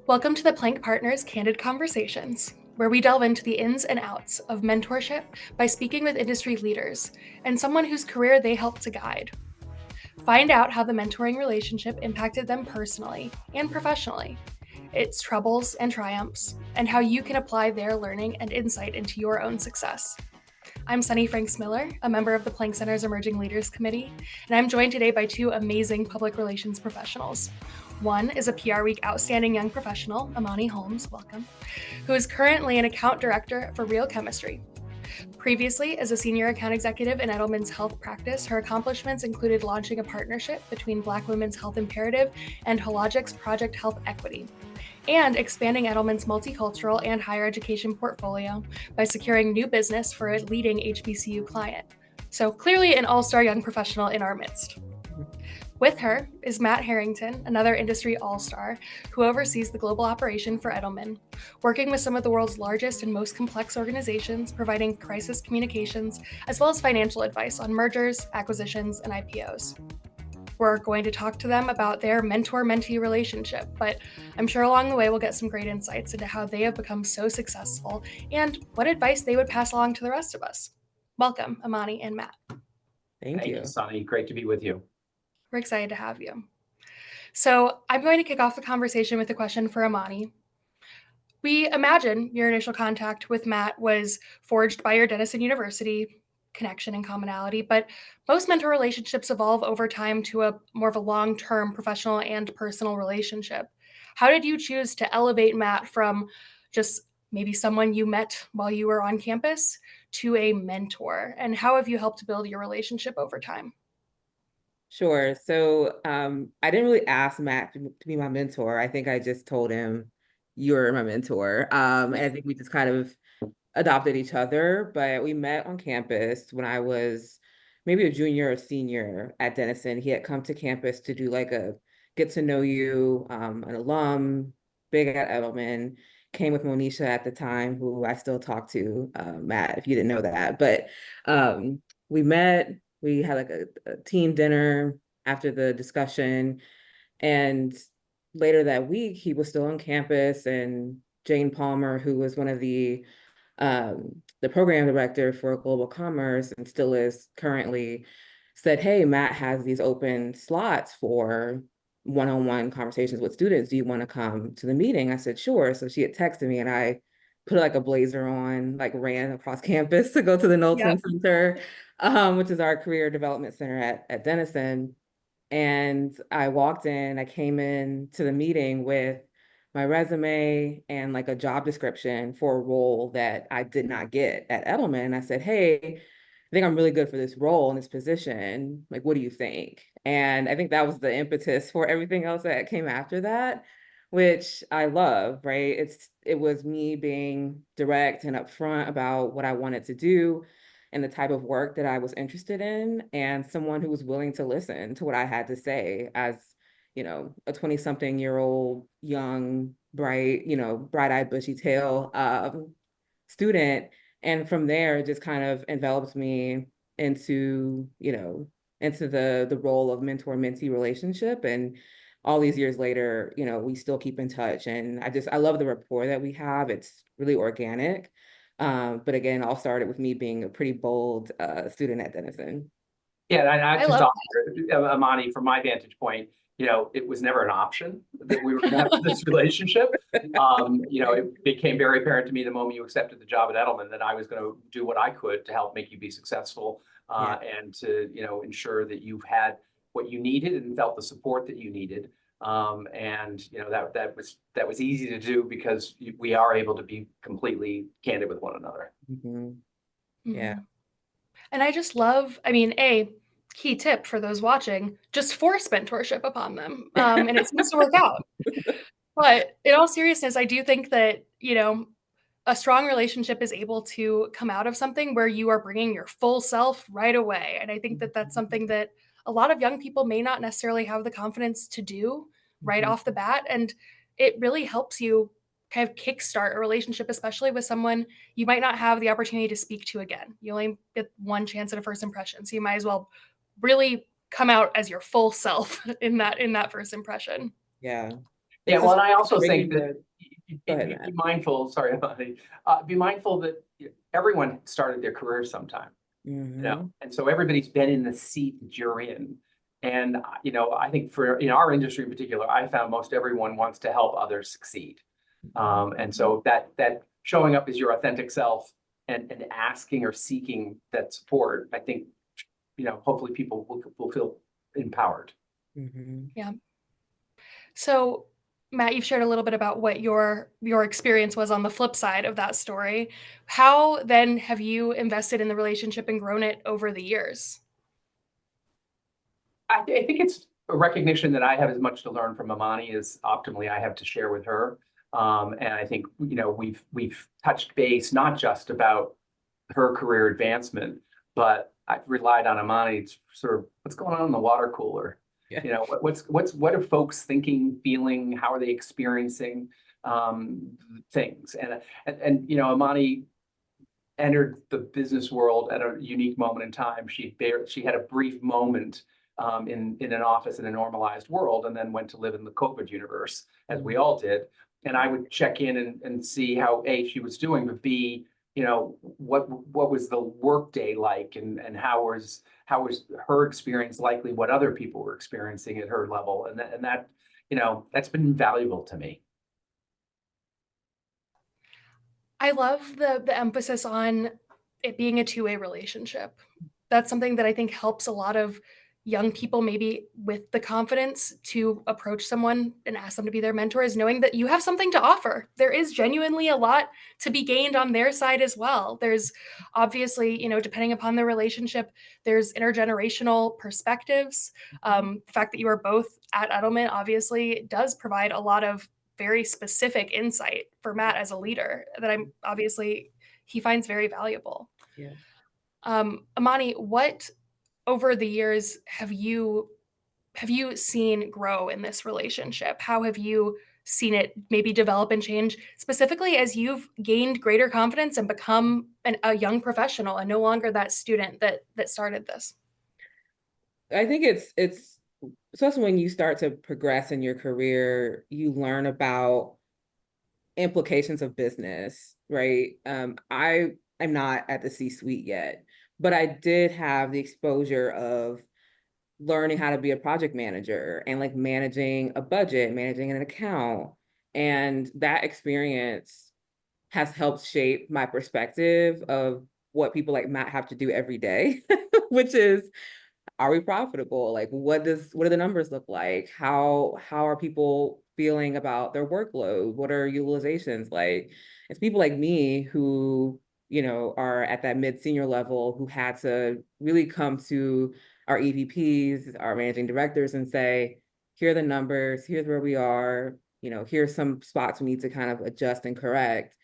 Welcome to the Plank Partners Candid Conversations, where we delve into the ins and outs of mentorship by speaking with industry leaders and someone whose career they helped to guide. Find out how the mentoring relationship impacted them personally and professionally, its troubles and triumphs, and how you can apply their learning and insight into your own success. I'm Sunny Franks Miller, a member of the Plank Center's Emerging Leaders Committee, and I'm joined today by two amazing public relations professionals. One is a PR Week outstanding young professional, Imani Holmes, welcome, who is currently an account director for Real Chemistry. Previously, as a senior account executive in Edelman's health practice, her accomplishments included launching a partnership between Black Women's Health Imperative and Hologic's Project Health Equity, and expanding Edelman's multicultural and higher education portfolio by securing new business for a leading HBCU client. So clearly an all-star young professional in our midst. With her is Matt Harrington, another industry all-star who oversees the global operation for Edelman, working with some of the world's largest and most complex organizations, providing crisis communications, as well as financial advice on mergers, acquisitions, and IPOs. We're going to talk to them about their mentor-mentee relationship, but I'm sure along the way we'll get some great insights into how they have become so successful and what advice they would pass along to the rest of us. Welcome, Imani and Matt. Thank you, Sunny. Great to be with you. We're excited to have you. So I'm going to kick off the conversation with a question for Imani. We imagine your initial contact with Matt was forged by your Denison University connection and commonality, but most mentor relationships evolve over time to a more of a long-term professional and personal relationship. How did you choose to elevate Matt from just maybe someone you met while you were on campus to a mentor? And how have you helped build your relationship over time? Sure. So I didn't really ask Matt to be my mentor. I think I just told him, you're my mentor. And I think we just kind of adopted each other, but we met on campus when I was maybe a junior or senior at Denison. He had come to campus to do like a get to know you, an alum, big at Edelman, came with Monisha at the time, who I still talk to, Matt, if you didn't know that. But we met, we had like a team dinner after the discussion. And later that week, he was still on campus, and Jane Palmer, who was one of the program director for global commerce and still is currently, said, hey, Matt has these open slots for one-on-one conversations with students. Do you want to come to the meeting? I said, sure. So she had texted me and I put like a blazer on, like ran across campus to go to the Knowlton Center, which is our career development center at Denison. And I walked in, I came in to the meeting with my resume and like a job description for a role that I did not get at Edelman. I said, hey, I think I'm really good for this role in this position. Like, what do you think? And I think that was the impetus for everything else that came after that, which I love, right? It was me being direct and upfront about what I wanted to do and the type of work that I was interested in, and someone who was willing to listen to what I had to say as, you know, a 20-something-year-old, young, bright, you know, bright-eyed, bushy-tail student. And from there, it just kind of enveloped me into, you know, into the role of mentor-mentee relationship. And all these years later, you know, we still keep in touch. And I love the rapport that we have. It's really organic. But again, all started with me being a pretty bold student at Denison. Yeah, and I just offer, Imani, from my vantage point, you know, it was never an option that we were going to have this relationship. You know, it became very apparent to me the moment you accepted the job at Edelman that I was going to do what I could to help make you be successful, and to, you know, ensure that you've had what you needed and felt the support that you needed. And you know, that was easy to do because we are able to be completely candid with one another. Mm-hmm. Yeah. And I just love, I mean, a key tip for those watching, just force mentorship upon them. And it seems to work out. But in all seriousness, I do think that, you know, a strong relationship is able to come out of something where you are bringing your full self right away. And I think that that's something that a lot of young people may not necessarily have the confidence to do right off the bat. And it really helps you kind of kickstart a relationship, especially with someone you might not have the opportunity to speak to again. You only get one chance at a first impression. So you might as well really come out as your full self in that first impression. Yeah. Yeah, It's well, just and I also think breaking that go ahead, be Matt. mindful, sorry about it, be mindful that everyone started their career sometime, and so everybody's been in the seat that you're in. And, I think for, in our industry in particular, I found most everyone wants to help others succeed. And so that showing up as your authentic self and asking or seeking that support, I think, hopefully people will feel empowered. Yeah. So, Matt, you've shared a little bit about what your experience was on the flip side of that story. How then have you invested in the relationship and grown it over the years? I think it's a recognition that I have as much to learn from Imani as optimally I have to share with her. And I think, we've touched base, not just about her career advancement, but I've relied on Imani to sort of what's going on in the water cooler. Yeah. What are folks thinking, feeling, how are they experiencing things? And Imani entered the business world at a unique moment in time. She had a brief moment in an office in a normalized world, and then went to live in the COVID universe, as we all did. And I would check in and see how A, she was doing, but B, what was the work day like, and how was her experience likely what other people were experiencing at her level, and that's been valuable to me. I love the emphasis on it being a two-way relationship. That's something that I think helps a lot of young people maybe with the confidence to approach someone and ask them to be their mentor, is knowing that you have something to offer. There is genuinely a lot to be gained on their side as well. There's obviously, depending upon the relationship, there's intergenerational perspectives. The fact that you are both at Edelman obviously does provide a lot of very specific insight for Matt as a leader that I'm obviously he finds very valuable. Yeah. Imani, what over the years have you seen grow in this relationship? How have you seen it maybe develop and change, specifically as you've gained greater confidence and become a young professional and no longer that student that started this? I think it's especially when you start to progress in your career, you learn about implications of business, right? I'm not at the C-suite yet, but I did have the exposure of learning how to be a project manager and like managing a budget, managing an account. And that experience has helped shape my perspective of what people like Matt have to do every day, which is, are we profitable? Like, what do the numbers look like? How are people feeling about their workload? What are utilizations like? It's people like me who, are at that mid-senior level who had to really come to our EVPs, our managing directors, and say, here are the numbers, here's where we are, here's some spots we need to kind of adjust and correct.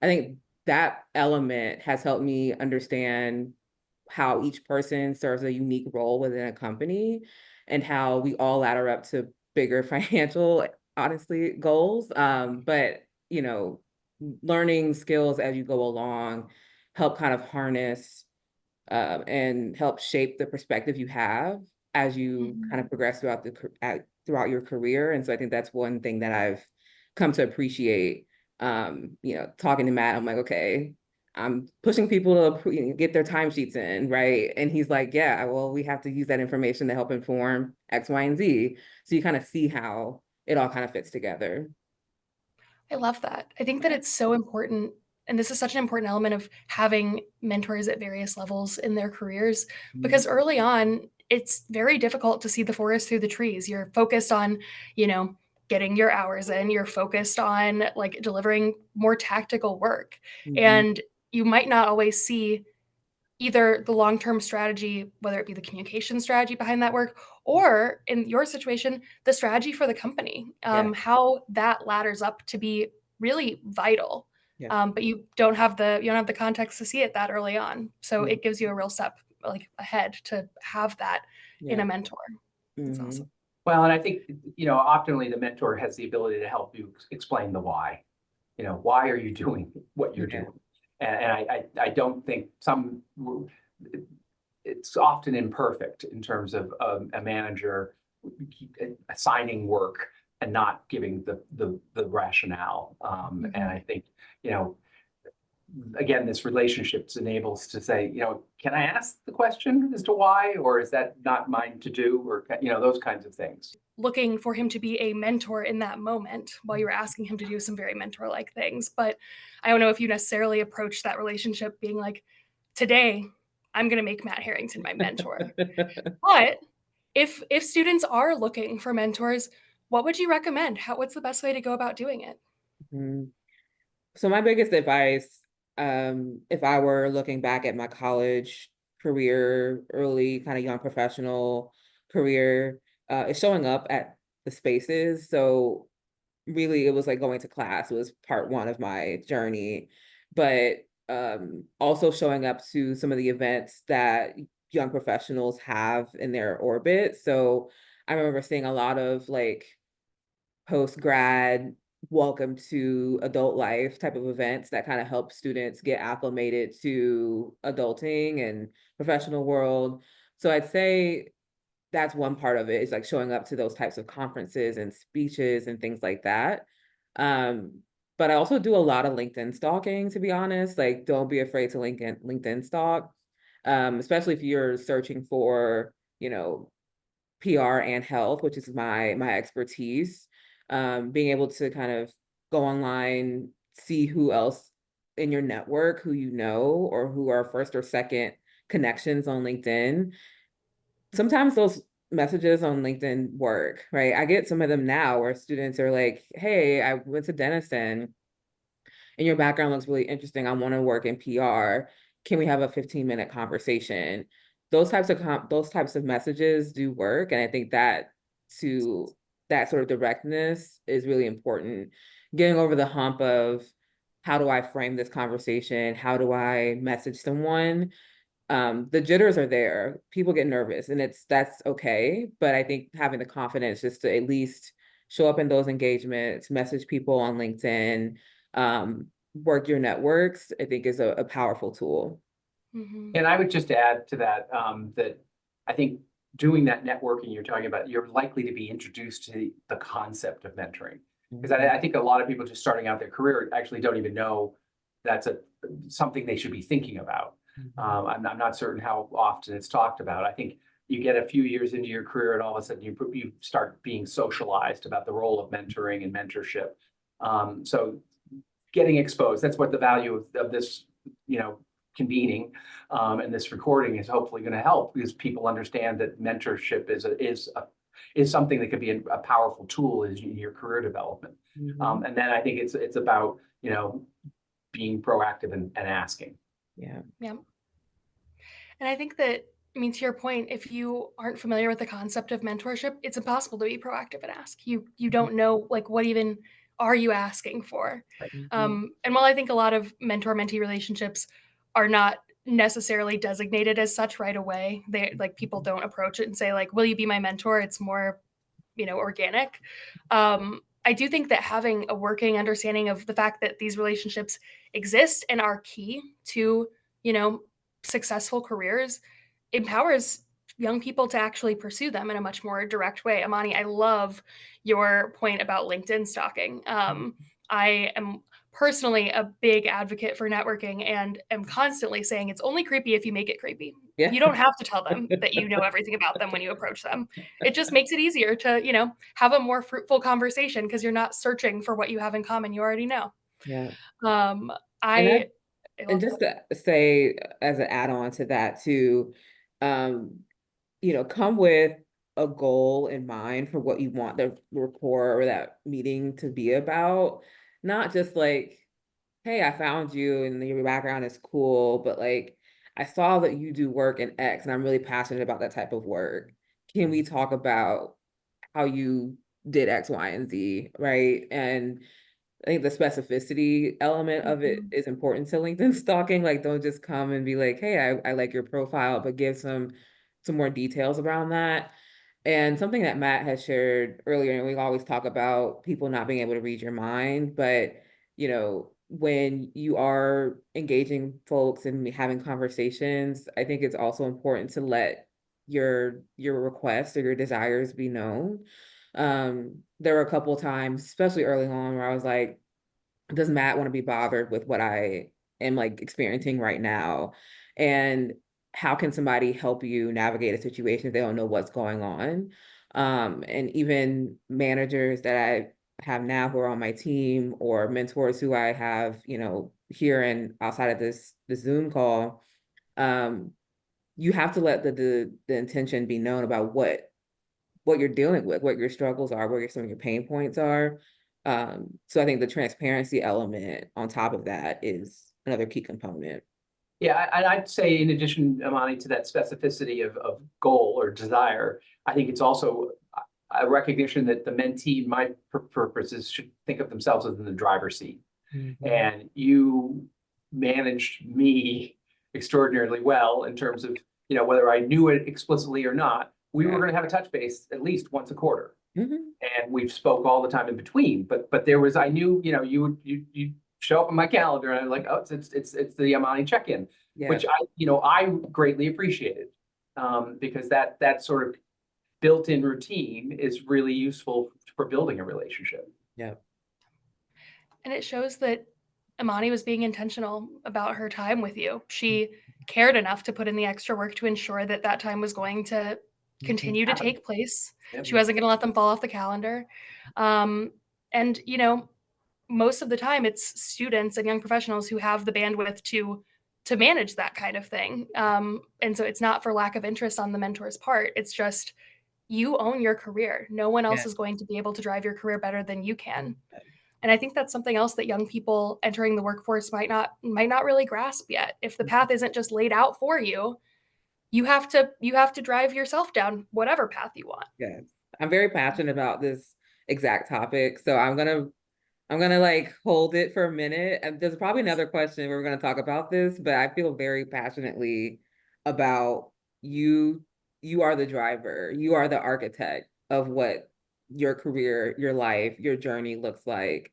I think that element has helped me understand how each person serves a unique role within a company and how we all ladder up to bigger financial, honestly, goals. But, learning skills as you go along help kind of harness and help shape the perspective you have as you kind of progress throughout your career. And so I think that's one thing that I've come to appreciate. Talking to Matt, I'm like, okay, I'm pushing people to get their timesheets in, right? And he's like, yeah, well, we have to use that information to help inform X, Y, and Z. So you kind of see how it all kind of fits together. I love that. I think that it's so important. And this is such an important element of having mentors at various levels in their careers, because early on, it's very difficult to see the forest through the trees. You're focused on, getting your hours in, you're focused on like delivering more tactical work. And you might not always see either the long-term strategy, whether it be the communication strategy behind that work, or in your situation, the strategy for the company, how that ladders up to be really vital. Yeah. But you don't have the context to see it that early on. So it gives you a real step like ahead to have that in a mentor. That's awesome. Well, and I think, optimally the mentor has the ability to help you explain the why. Why are you doing what you're doing? And I don't think it's often imperfect in terms of a manager assigning work and not giving the rationale. And I think, you know, again, this relationships enables to say, you know, can I ask the question as to why, or is that not mine to do, or, you know, those kinds of things. Looking for him to be a mentor in that moment while you were asking him to do some very mentor-like things. But I don't know if you necessarily approach that relationship being like, today, I'm going to make Matt Harrington my mentor. But if students are looking for mentors, what would you recommend? What's the best way to go about doing it? So my biggest advice, if I were looking back at my college career, early kind of young professional career, is showing up at the spaces. So really, it was like going to class. It was part one of my journey, but also showing up to some of the events that young professionals have in their orbit. So I remember seeing a lot of like post-grad welcome to adult life type of events that kind of help students get acclimated to adulting and professional world. So I'd say that's one part of it, is like showing up to those types of conferences and speeches and things like that. But I also do a lot of LinkedIn stalking, to be honest. Like, don't be afraid to LinkedIn stalk, especially if you're searching for, you know, PR and health, which is my expertise. Being able to kind of go online, see who else in your network, who you know, or who are first or second connections on LinkedIn. Sometimes those messages on LinkedIn work, right? I get some of them now where students are like, hey, I went to Denison and your background looks really interesting. I want to work in PR. Can we have a 15-minute conversation? Those types of messages do work. And I think that sort of directness is really important. Getting over the hump of how do I frame this conversation? How do I message someone? The jitters are there. People get nervous and that's okay. But I think having the confidence just to at least show up in those engagements, message people on LinkedIn, work your networks, I think is a powerful tool. And I would just add to that, that I think doing that networking you're talking about, you're likely to be introduced to the concept of mentoring. Because I think a lot of people just starting out their career actually don't even know that's something they should be thinking about. I'm not certain how often it's talked about. I think you get a few years into your career and all of a sudden you start being socialized about the role of mentoring and mentorship. So getting exposed, that's what the value of this, you know, convening and this recording is hopefully going to help, because people understand that mentorship is something that could be a powerful tool in your career development. And then I think it's about, you know, being proactive and asking. Yeah. And I think that, I mean, to your point, if you aren't familiar with the concept of mentorship, it's impossible to be proactive and ask. You don't know, like, what even are you asking for? And while I think a lot of mentor-mentee relationships are not necessarily designated as such right away, they like people don't approach it and say like, will you be my mentor? It's more, you know, organic. I do think that having a working understanding of the fact that these relationships exist and are key to, you know, successful careers empowers young people to actually pursue them in a much more direct way. Imani, I love your point about LinkedIn stalking. I am personally a big advocate for networking and am constantly saying it's only creepy if you make it creepy. Yeah. You don't have to tell them that you know everything about them when you approach them. It just makes it easier to, you know, have a more fruitful conversation because you're not searching for what you have in common. You already know. Yeah. And just to say, as an add-on to that too, you know, come with a goal in mind for what you want the rapport or that meeting to be about. Not just like, hey, I found you and your background is cool, but like, I saw that you do work in X and I'm really passionate about that type of work. Can we talk about how you did X, Y, and Z, right? And I think the specificity element of it is important to LinkedIn stalking. Like, don't just come and be like, hey, I like your profile, but give some more details around that. And something that Matt has shared earlier, and we always talk about people not being able to read your mind, but you know, when you are engaging folks and having conversations, I think it's also important to let your requests or your desires be known. There were a couple of times, especially early on, where I was like, does Matt want to be bothered with what I am like experiencing right now? And how can somebody help you navigate a situation if they don't know what's going on? And even managers that I have now who are on my team, or mentors who I have, here and outside of this Zoom call, you have to let the intention be known about what you're dealing with, what your struggles are, where some of your pain points are. So I think the transparency element on top of that is another key component. Yeah, I'd say in addition, Imani, to that specificity of goal or desire, I think it's also a recognition that the mentee, my purposes, should think of themselves as in the driver's seat. Mm-hmm. And you managed me extraordinarily well in terms of, whether I knew it explicitly or not, we were going to have a touch base at least once a quarter. Mm-hmm. And we've spoke all the time in between, but there was, I knew, you show up on my calendar and I'm like, oh, it's the Imani check-in, which I greatly appreciated, because that sort of built-in routine is really useful for building a relationship. Yeah. And it shows that Imani was being intentional about her time with you. She cared enough to put in the extra work to ensure that that time was going to continue to take place. Yep. She wasn't going to let them fall off the calendar. And, most of the time it's students and young professionals who have the bandwidth to manage that kind of thing. And so it's not for lack of interest on the mentor's part. It's just, you own your career. No one else is going to be able to drive your career better than you can. And I think that's something else that young people entering the workforce might not really grasp yet. If the path isn't just laid out for you, you have to drive yourself down whatever path you want. Yes. I'm very passionate about this exact topic. So I'm gonna like hold it for a minute. And there's probably another question where we're gonna talk about this, but I feel very passionately about you. You are the driver. You are the architect of what your career, your life, your journey looks like.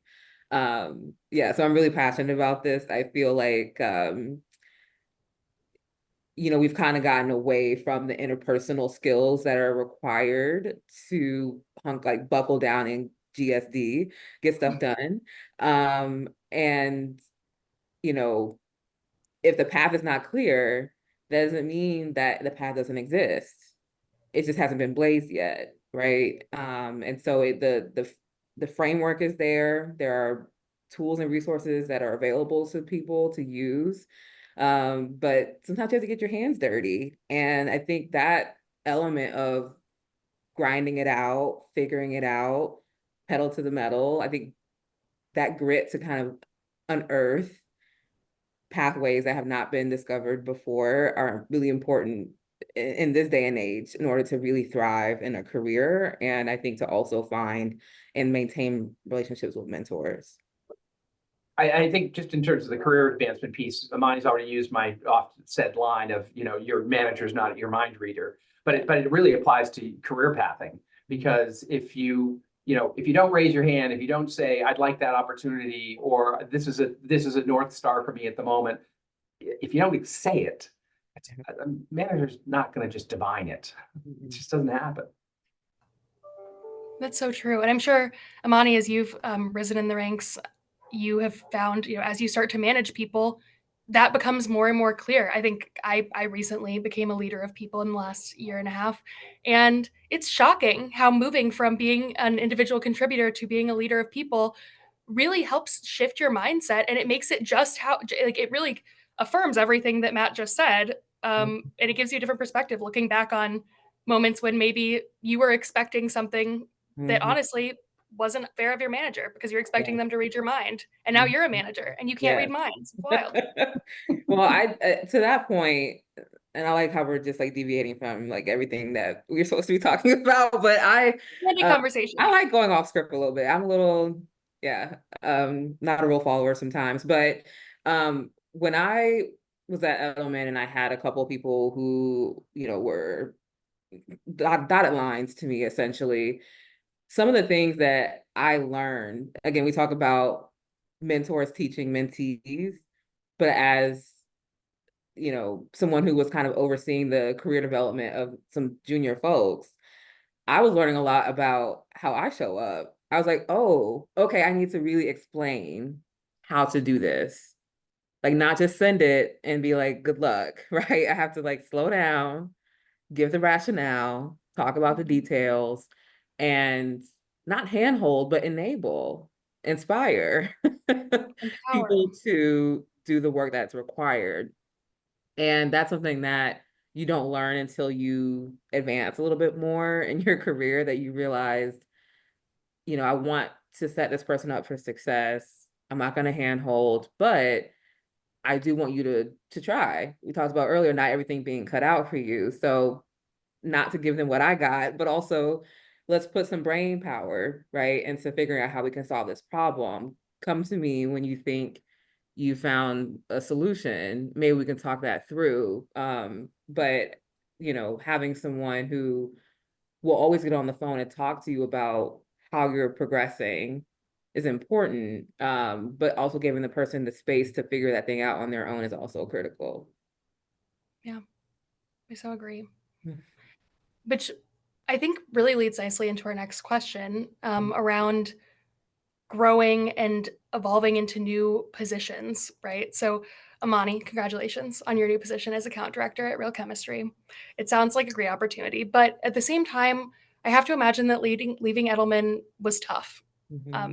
Yeah, so I'm really passionate about this. I feel like we've kind of gotten away from the interpersonal skills that are required to buckle down in GSD, get stuff done. And, if the path is not clear, that doesn't mean that the path doesn't exist. It just hasn't been blazed yet, right? And so the framework is there. There are tools and resources that are available to people to use. But sometimes you have to get your hands dirty. And I think that element of grinding it out, figuring it out, pedal to the metal, I think that grit to kind of unearth pathways that have not been discovered before are really important in this day and age in order to really thrive in a career. And I think to also find and maintain relationships with mentors. I think just in terms of the career advancement piece, Imani's already used my often said line of, your manager's not your mind reader, but it really applies to career pathing, because if you don't raise your hand, if you don't say, I'd like that opportunity, or this is a North Star for me at the moment, if you don't say it, a manager's not going to just divine it. It just doesn't happen. That's so true. And I'm sure, Imani, as you've risen in the ranks, you have found, as you start to manage people, that becomes more and more clear. I think I recently became a leader of people in the last year and a half. And it's shocking how moving from being an individual contributor to being a leader of people really helps shift your mindset. And it makes it just it really affirms everything that Matt just said. And it gives you a different perspective looking back on moments when maybe you were expecting something that honestly wasn't fair of your manager because you're expecting them to read your mind. And now you're a manager and you can't read minds. It's wild. Well, to that point, and I like how we're just like deviating from like everything that we're supposed to be talking about, but conversation. I like going off script a little bit. I'm a little, not a real follower sometimes, but when I was at Edelman and I had a couple of people who, were dotted lines to me essentially, some of the things that I learned, again, we talk about mentors teaching mentees, but as, someone who was kind of overseeing the career development of some junior folks, I was learning a lot about how I show up. I was like, oh, okay, I need to really explain how to do this. Like, not just send it and be like, good luck, right? I have to like slow down, give the rationale, talk about the details, and not handhold, but enable, inspire Empower. people to do the work that's required. And that's something that you don't learn until you advance a little bit more in your career, that you realize, I want to set this person up for success. I'm not going to handhold, but I do want you to try. We talked about earlier, not everything being cut out for you. So not to give them what I got, but also let's put some brain power, right, into figuring out how we can solve this problem. Come to me when you think you found a solution. Maybe we can talk that through. But having someone who will always get on the phone and talk to you about how you're progressing is important. But also giving the person the space to figure that thing out on their own is also critical. Yeah, I so agree. Which I think really leads nicely into our next question around growing and evolving into new positions, right? So, Imani, congratulations on your new position as account director at Real Chemistry. It sounds like a great opportunity, but at the same time, I have to imagine that leaving Edelman was tough.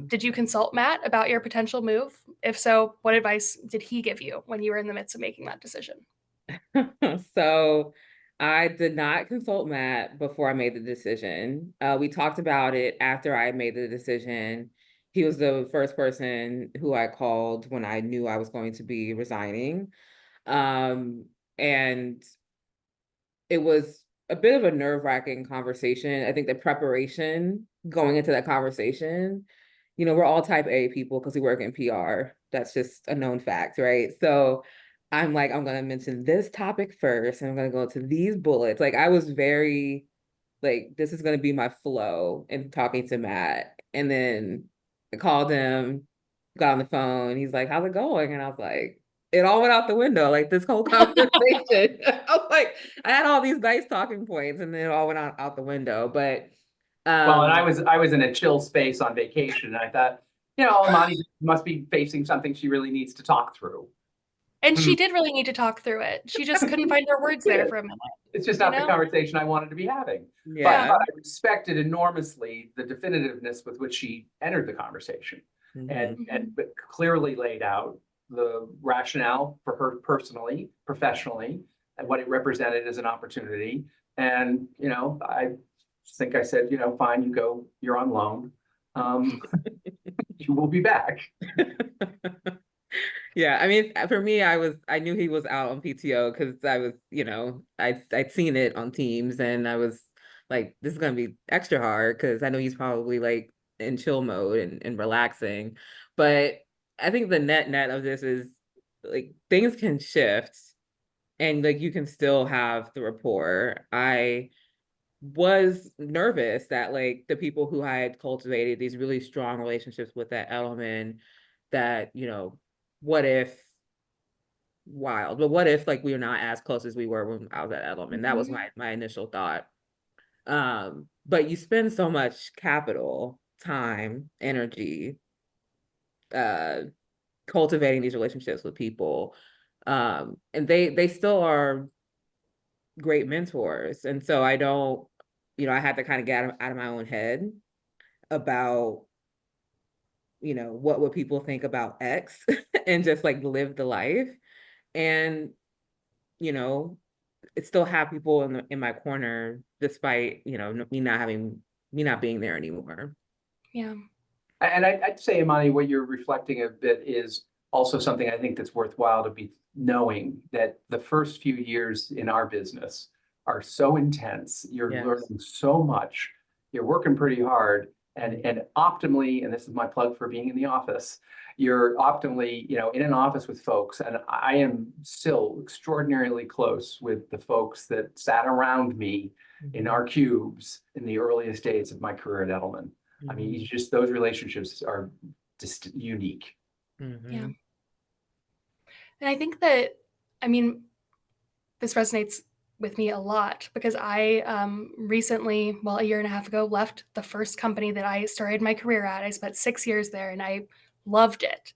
Did you consult Matt about your potential move? If so, what advice did he give you when you were in the midst of making that decision? So I did not consult Matt before I made the decision. We talked about it after I made the decision. He was the first person who I called when I knew I was going to be resigning. And it was a bit of a nerve-wracking conversation. I think the preparation going into that conversation, we're all type A people because we work in PR. That's just a known fact, right? So I'm like, I'm going to mention this topic first, and I'm going to go to these bullets. Like, I was very like, this is going to be my flow in talking to Matt. And then I called him, got on the phone. He's like, how's it going? And I was like, it all went out the window, like this whole conversation. I was like, I had all these nice talking points, and then it all went out the window. But Well, and I was in a chill space on vacation, and I thought, Imani must be facing something she really needs to talk through. And she did really need to talk through it. She just couldn't find her words there for a minute. It's just not the conversation I wanted to be having. Yeah. But I respected enormously the definitiveness with which she entered the conversation, but clearly laid out the rationale for her personally, professionally, and what it represented as an opportunity. And I think I said, fine, you go, you're on loan. You will be back. Yeah, I mean, for me, I knew he was out on PTO because I was, I'd seen it on Teams, and I was like, this is gonna be extra hard because I know he's probably like in chill mode and relaxing. But I think the net of this is like things can shift, and like you can still have the rapport. I was nervous that like the people who I had cultivated these really strong relationships with at Edelman, that what if what if like we were not as close as we were when I was at Edelman? That was my initial thought. But you spend so much capital, time, energy, cultivating these relationships with people, and they still are great mentors. And so I don't, I had to kind of get out of my own head about, what would people think about X and just like live the life. And, it still have people in my corner despite, me not being there anymore. Yeah. And I'd say, Imani, what you're reflecting a bit is also something I think that's worthwhile to be knowing, that the first few years in our business are so intense. You're learning so much. You're working pretty hard, and optimally, and this is my plug for being in the office, you're optimally, in an office with folks. And I am still extraordinarily close with the folks that sat around me in our cubes in the earliest days of my career at Edelman. I mean, those relationships are just unique. Yeah. And I think that, this resonates with me a lot because I recently, well, a year and a half ago, left the first company that I started my career at. I spent 6 years there and I loved it.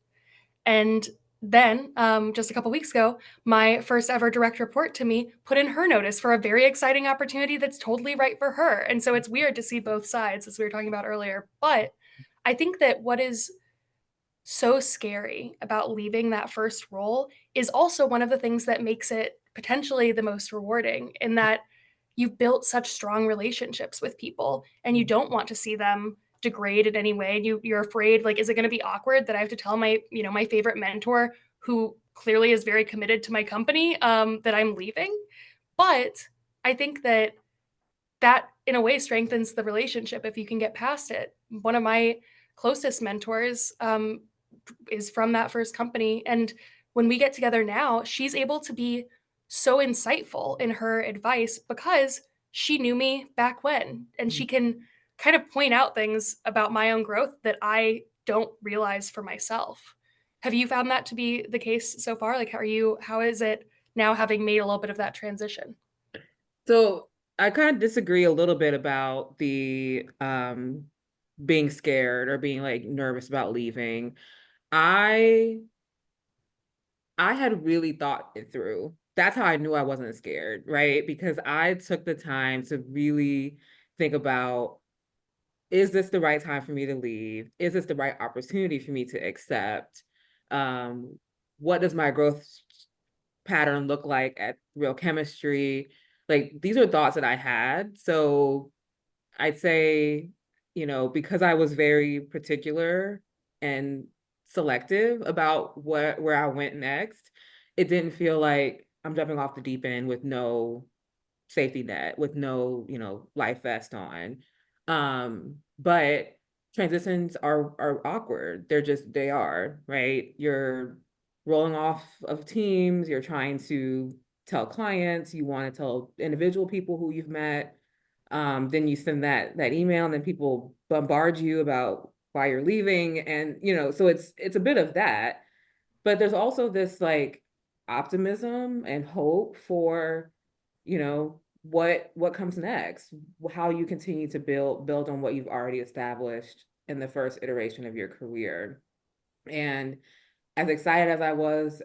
And then just a couple weeks ago, my first ever direct report to me put in her notice for a very exciting opportunity that's totally right for her. And so it's weird to see both sides, as we were talking about earlier. But I think that what is so scary about leaving that first role is also one of the things that makes it potentially the most rewarding, in that you've built such strong relationships with people and you don't want to see them degrade in any way. You're afraid, like, is it going to be awkward that I have to tell my, my favorite mentor, who clearly is very committed to my company, that I'm leaving? But I think that in a way strengthens the relationship if you can get past it. One of my closest mentors is from that first company. And when we get together now, she's able to be so insightful in her advice because she knew me back when. And she can kind of point out things about my own growth that I don't realize for myself. Have you found that to be the case so far? Like, how is it now, having made a little bit of that transition? So I kind of disagree a little bit about the being scared or being like nervous about leaving. I had really thought it through. That's how I knew I wasn't scared, right? Because I took the time to really think about, is this the right time for me to leave? Is this the right opportunity for me to accept? What does my growth pattern look like at Real Chemistry? Like, these are thoughts that I had. So I'd say, because I was very particular and selective about where I went next, it didn't feel like I'm jumping off the deep end with no safety net, with no, life vest on. But transitions are awkward. They are, right? You're rolling off of teams, you're trying to tell clients, you want to tell individual people who you've met. Then you send that email and then people bombard you about why you're leaving. And, so it's a bit of that, but there's also this like optimism and hope for, what comes next, how you continue to build on what you've already established in the first iteration of your career. And as excited as I was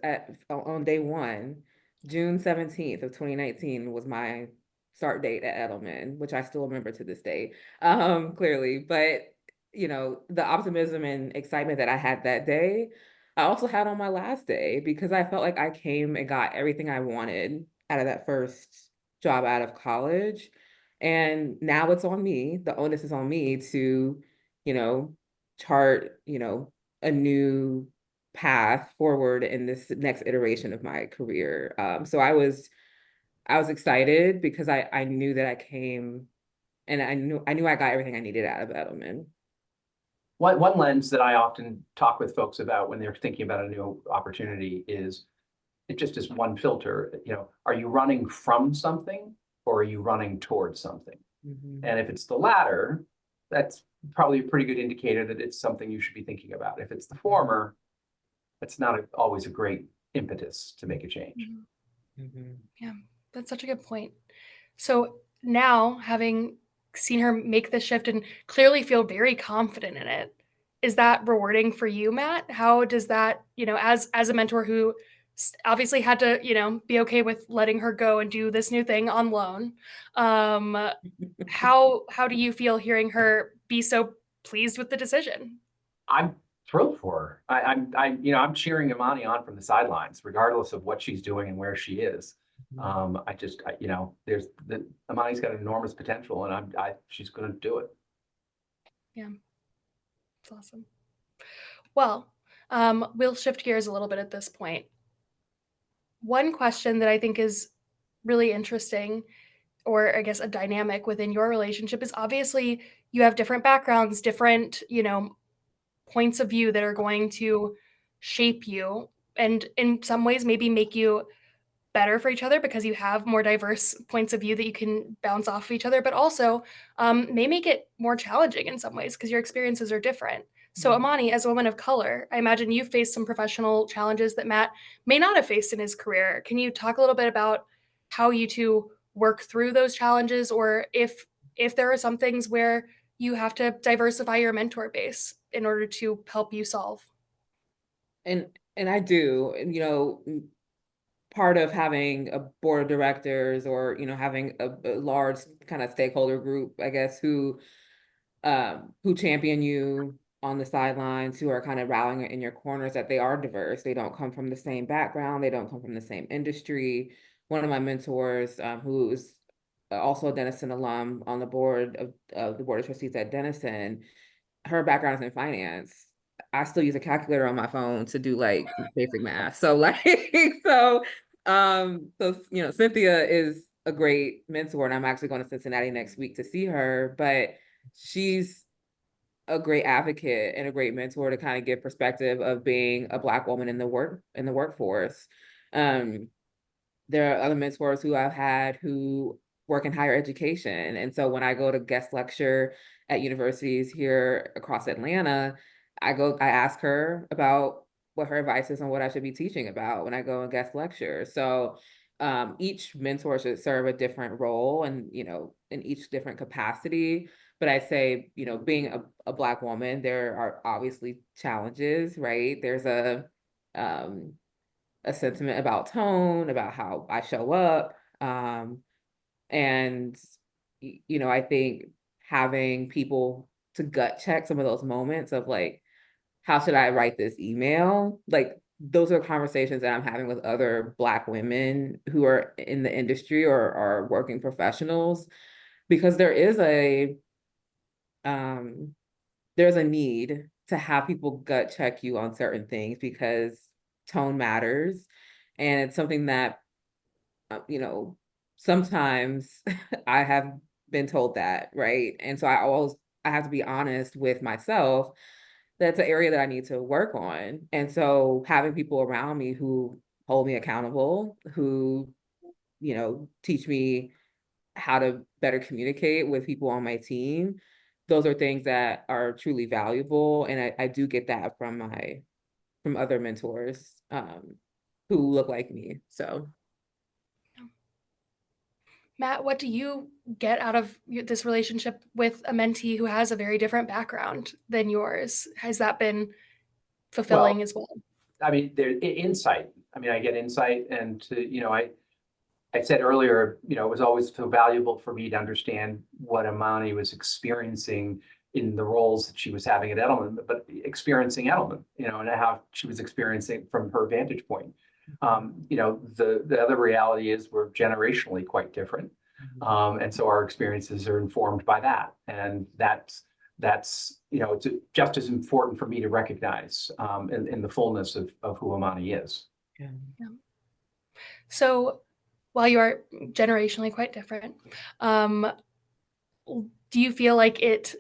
on day one, June 17th of 2019 was my start date at Edelman, which I still remember to this day, clearly. But, the optimism and excitement that I had that day, I also had on my last day, because I felt like I came and got everything I wanted out of that first job out of college. And now it's on me. The onus is on me to, chart, a new path forward in this next iteration of my career. So I was excited because I knew that I came, and I knew I got everything I needed out of Edelman. One lens that I often talk with folks about when they're thinking about a new opportunity is, it just is one filter. Are you running from something or are you running towards something? And if it's the latter, that's probably a pretty good indicator that it's something you should be thinking about. If it's the former, that's not always a great impetus to make a change. Yeah, that's such a good point. So now, having seen her make this shift and clearly feel very confident in it, is that rewarding for you, Matt? How does that, as a mentor who obviously had to, be okay with letting her go and do this new thing on loan, how do you feel hearing her be so pleased with the decision? I'm thrilled for her. I'm cheering Imani on from the sidelines, regardless of what she's doing and where she is. Imani's got enormous potential, and she's going to do it. Yeah, it's awesome. Well, we'll shift gears a little bit at this point. One question that I think is really interesting, or I guess a dynamic within your relationship, is obviously you have different backgrounds, different, points of view that are going to shape you, and in some ways maybe make you better for each other because you have more diverse points of view that you can bounce off of each other, but also may make it more challenging in some ways because your experiences are different. So Imani, as a woman of color, I imagine you've faced some professional challenges that Matt may not have faced in his career. Can you talk a little bit about how you two work through those challenges, or if there are some things where you have to diversify your mentor base in order to help you solve. And I do, and part of having a board of directors, or having a large kind of stakeholder group, I guess, who champion you on the sidelines, who are kind of rallying in your corners, that they are diverse. They don't come from the same background. They don't come from the same industry. One of my mentors, who is also a Denison alum on the board of the board of trustees at Denison, her background is in finance. I still use a calculator on my phone to do like basic math. So like, so Cynthia is a great mentor, and I'm actually going to Cincinnati next week to see her, but she's a great advocate and a great mentor to kind of give perspective of being a Black woman in the workforce. There are other mentors who I've had who work in higher education. And so when I go to guest lecture at universities here across Atlanta, I ask her about what her advice is on what I should be teaching about when I go and guest lecture. So each mentor should serve a different role, and in each different capacity. But I say, being a Black woman, there are obviously challenges, right? There's a sentiment about tone, about how I show up. And I think having people to gut check some of those moments of like, how should I write this email? Like, those are conversations that I'm having with other Black women who are in the industry or are working professionals, because there's a need to have people gut check you on certain things, because tone matters. And it's something that, sometimes I have been told that, right? And so I have to be honest with myself. That's an area that I need to work on. And so having people around me who hold me accountable, who, teach me how to better communicate with people on my team, those are things that are truly valuable. And I do get that from other mentors who look like me. So Matt, what do you get out of this relationship with a mentee who has a very different background than yours? Has that been fulfilling as well? I mean, there's insight. I mean, I get insight, and I said earlier, it was always so valuable for me to understand what Imani was experiencing in the roles that she was having at Edelman, but experiencing Edelman, and how she was experiencing from her vantage point. The other reality is we're generationally quite different. And so our experiences are informed by that. And that's it's just as important for me to recognize in the fullness of who Imani is. Yeah. So while you are generationally quite different, do you feel like it,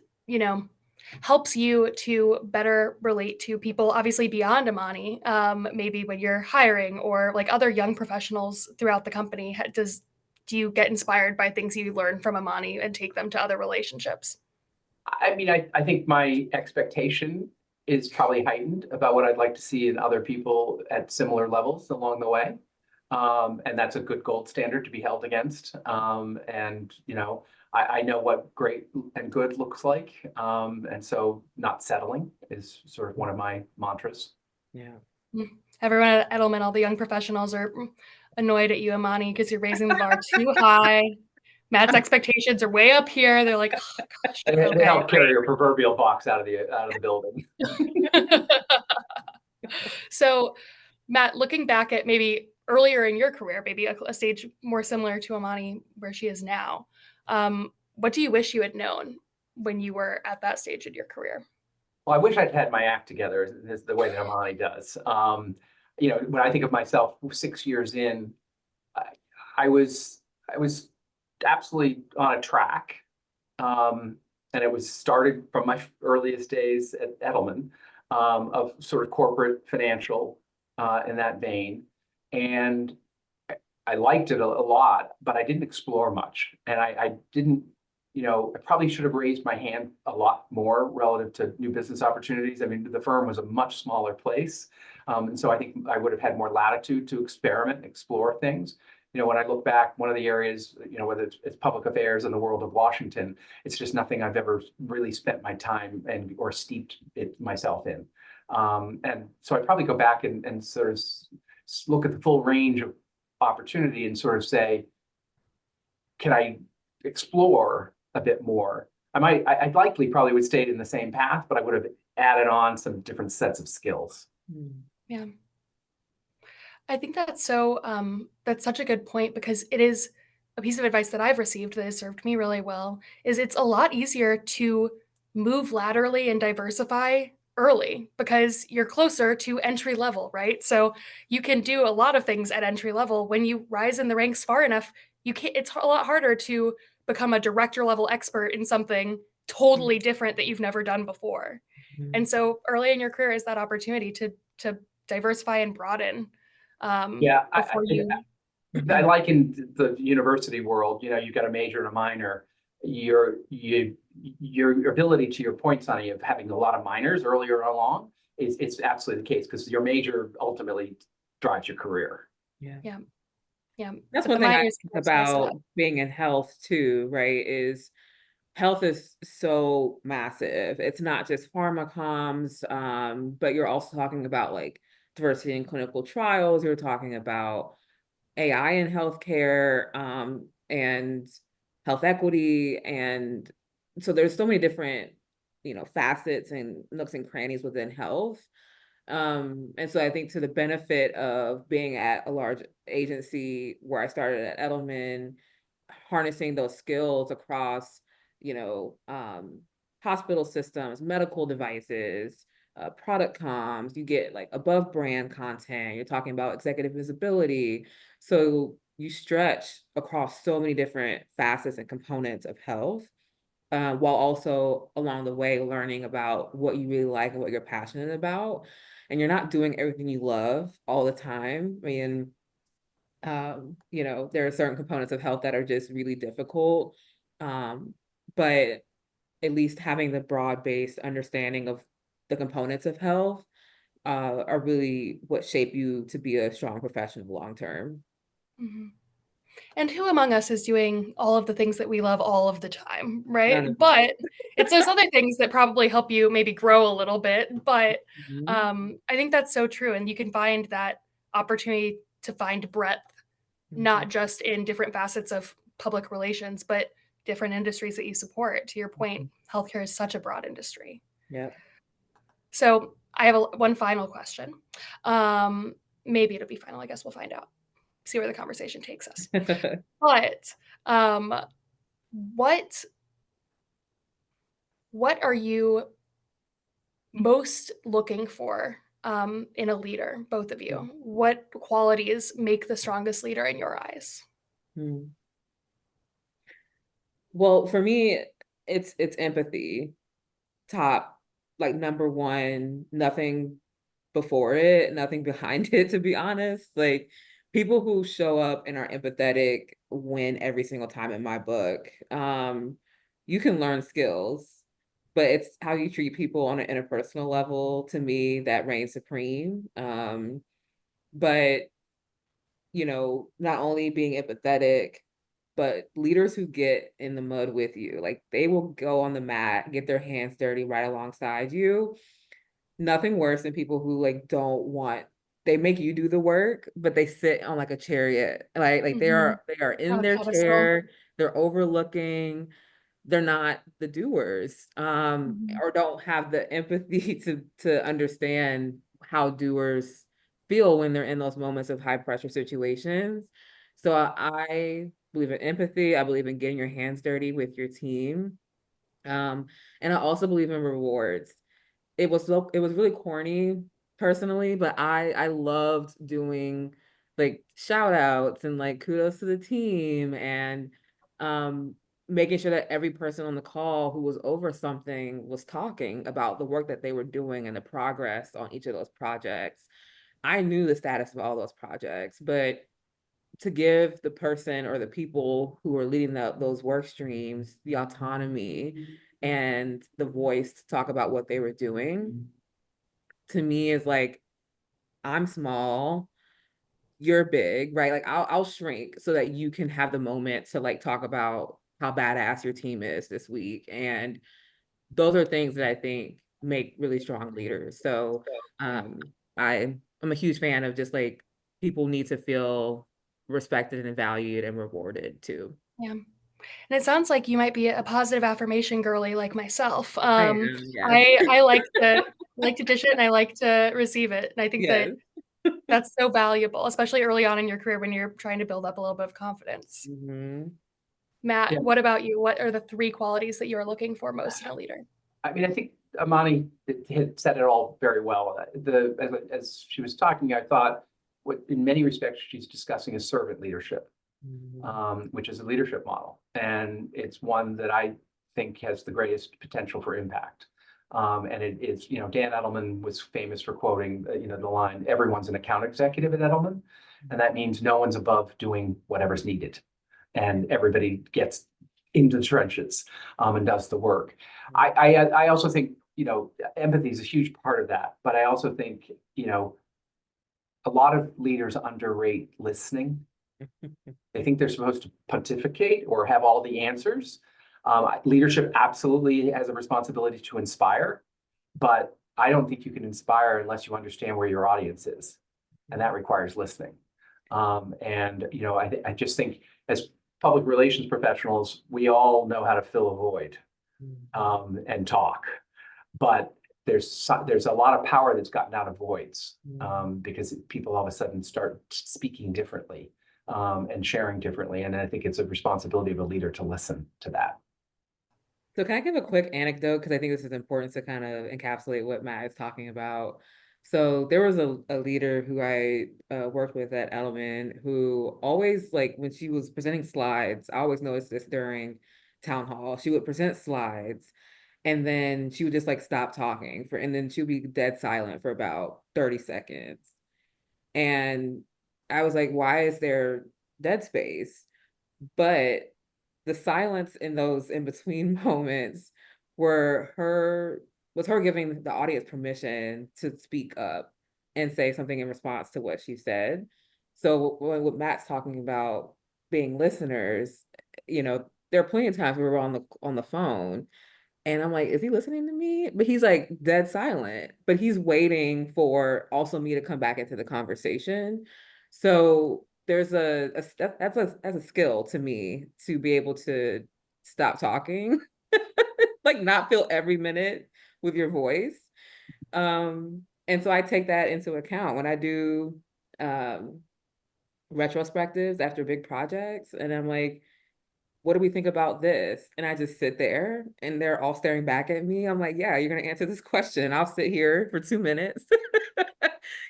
helps you to better relate to people, obviously beyond Imani, maybe when you're hiring or like other young professionals throughout the company? Do you get inspired by things you learn from Imani and take them to other relationships? I mean, I think my expectation is probably heightened about what I'd like to see in other people at similar levels along the way. And that's a good gold standard to be held against. And, I know what great and good looks like. And so not settling is sort of one of my mantras. Yeah. Everyone at Edelman, all the young professionals are annoyed at you, Imani, because you're raising the bar too high. Matt's expectations are way up here. They're like, oh, gosh, okay, they help carry your proverbial box out of the building. So, Matt, looking back at maybe earlier in your career, maybe a stage more similar to Imani where she is now, what do you wish you had known when you were at that stage in your career? Well, I wish I'd had my act together, is the way that Imani does. When I think of myself 6 years in, I was absolutely on a track. And it was started from my earliest days at Edelman, of sort of corporate financial in that vein. And I liked it a lot, but I didn't explore much. And I didn't, I probably should have raised my hand a lot more relative to new business opportunities. I mean, the firm was a much smaller place. And so I think I would have had more latitude to experiment and explore things. when I look back, one of the areas, whether it's public affairs in the world of Washington, it's just nothing I've ever really spent my time or steeped myself in. And so I'd probably go back and sort of look at the full range of opportunity and sort of say, can I explore a bit more? I likely probably would stay in the same path, but I would have added on some different sets of skills. Yeah. I think that's such a good point, because it is a piece of advice that I've received that has served me really well, is it's a lot easier to move laterally and diversify early because you're closer to entry level, right? So you can do a lot of things at entry level. When you rise in the ranks far enough, it's a lot harder to become a director level expert in something totally different that you've never done before. And so early in your career is that opportunity to diversify and broaden. Yeah, Before you. I like in the university world, you've got a major and a minor. Your ability, to your point, Sonny, of having a lot of minors earlier along it's absolutely the case, because your major ultimately drives your career. Yeah. That's But one the thing I minors think can spice it about up. being in health too, right? Is health is so massive. It's not just pharmacoms, but you're also talking about like diversity in clinical trials. You're talking about AI in healthcare, and health equity. And so there's so many different, facets and nooks and crannies within health. And so I think to the benefit of being at a large agency where I started at Edelman, harnessing those skills across, you know, um, hospital systems, medical devices, product comms, you get like above brand content, you're talking about executive visibility. So you stretch across so many different facets and components of health, while also along the way learning about what you really like and what you're passionate about. And you're not doing everything you love all the time. I mean, there are certain components of health that are just really difficult. But at least having the broad-based understanding of the components of health are really what shape you to be a strong professional long term. Mhm. And who among us is doing all of the things that we love all of the time, right? None of But it's those other things that probably help you maybe grow a little bit. But I think that's so true. And you can find that opportunity to find breadth, not just in different facets of public relations, but different industries that you support. To your point, healthcare is such a broad industry. Yeah. So I have one final question. Maybe it'll be final. I guess we'll find out. See where the conversation takes us. But what are you most looking for in a leader, both of you? What qualities make the strongest leader in your eyes? Well, for me, it's empathy. Top, like number one, nothing before it, nothing behind it, to be honest. Like people who show up and are empathetic win every single time in my book. You can learn skills, but it's how you treat people on an interpersonal level, to me, that reigns supreme. But not only being empathetic, but leaders who get in the mud with you, like they will go on the mat, get their hands dirty right alongside you. Nothing worse than people who like don't want, they make you do the work, but they sit on like a chariot. Like they are in On a their pedestal. chair, they're overlooking, they're not the doers, or don't have the empathy to understand how doers feel when they're in those moments of high pressure situations. So I believe in empathy. I believe in getting your hands dirty with your team. And I also believe in rewards. It was really corny personally, but I loved doing like shout outs and like kudos to the team, and making sure that every person on the call who was over something was talking about the work that they were doing and the progress on each of those projects. I knew the status of all those projects, but to give the person or the people who are leading those work streams the autonomy and the voice to talk about what they were doing, to me is like, I'm small, you're big, right? Like I'll shrink so that you can have the moment to like talk about how badass your team is this week. And those are things that I think make really strong leaders. So I'm a huge fan of just like people need to feel respected and valued and rewarded too. Yeah. And it sounds like you might be a positive affirmation girly like myself. I am, yes. I like to dish it and I like to receive it. And I think Yes. that that's so valuable, especially early on in your career when you're trying to build up a little bit of confidence. Mm-hmm. Matt, Yeah. what about you? What are the 3 qualities that you're looking for most in a leader? I mean, I think Imani had said it all very well. As she was talking, I thought what in many respects she's discussing is servant leadership, which is a leadership model. And it's one that I think has the greatest potential for impact. And it is, Dan Edelman was famous for quoting, the line, everyone's an account executive at Edelman. And that means no one's above doing whatever's needed. And everybody gets into the trenches and does the work. I also think, empathy is a huge part of that. But I also think, a lot of leaders underrate listening. They think they're supposed to pontificate or have all the answers. Leadership absolutely has a responsibility to inspire, but I don't think you can inspire unless you understand where your audience is, and that requires listening. I just think as public relations professionals, we all know how to fill a void and talk, but there's a lot of power that's gotten out of voids because people all of a sudden start speaking differently and sharing differently. And I think it's a responsibility of a leader to listen to that. So can I give a quick anecdote? Because I think this is important to kind of encapsulate what Matt is talking about. So there was a leader who I worked with at Edelman who always, like when she was presenting slides, I always noticed this during town hall, she would present slides and then she would just like stop talking and then she would be dead silent for about 30 seconds. And I was like, why is there dead space? But the silence in those in-between moments was her giving the audience permission to speak up and say something in response to what she said. So when Matt's talking about being listeners, there are plenty of times we were on the phone and I'm like, is he listening to me? But he's like dead silent, but he's waiting for also me to come back into the conversation. So there's that's a skill to me to be able to stop talking, like not fill every minute with your voice. And so I take that into account when I do retrospectives after big projects. And I'm like, what do we think about this? And I just sit there and they're all staring back at me. I'm like, yeah, you're going to answer this question. I'll sit here for 2 minutes,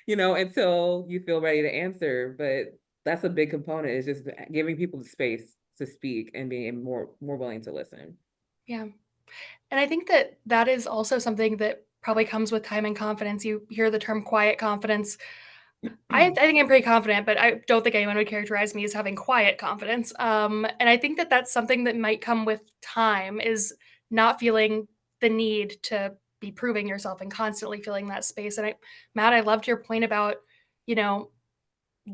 until you feel ready to answer. But that's a big component, is just giving people the space to speak and being more willing to listen. Yeah. And I think that is also something that probably comes with time and confidence. You hear the term quiet confidence. I think I'm pretty confident, but I don't think anyone would characterize me as having quiet confidence. And I think that that's something that might come with time, is not feeling the need to be proving yourself and constantly feeling that space. And Matt, I loved your point about,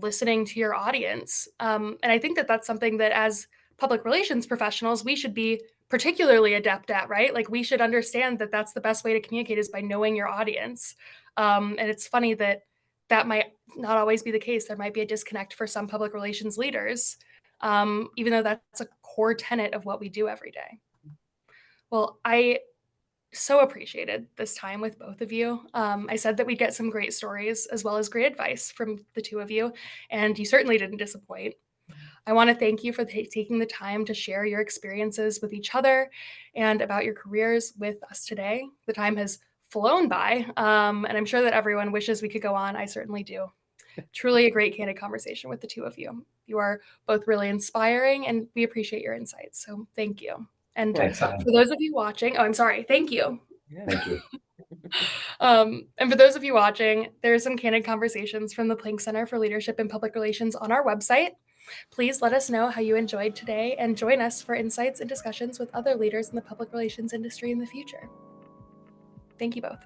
listening to your audience. And I think that that's something that as public relations professionals, we should be particularly adept at, right? Like we should understand that that's the best way to communicate is by knowing your audience. And it's funny that might not always be the case. There might be a disconnect for some public relations leaders, even though that's a core tenet of what we do every day. Well, I so appreciated this time with both of you. I said that we'd get some great stories as well as great advice from the two of you, and you certainly didn't disappoint. I want to thank you for taking the time to share your experiences with each other and about your careers with us today. The time has flown by, and I'm sure that everyone wishes we could go on. I certainly do. Truly a great candid conversation with the two of you. You are both really inspiring, and we appreciate your insights. So thank you. And Thanks, for those of you watching, I'm sorry, thank you. Yeah. Thank you. And for those of you watching, there are some candid conversations from the Planck Center for Leadership and Public Relations on our website. Please let us know how you enjoyed today and join us for insights and discussions with other leaders in the public relations industry in the future. Thank you both.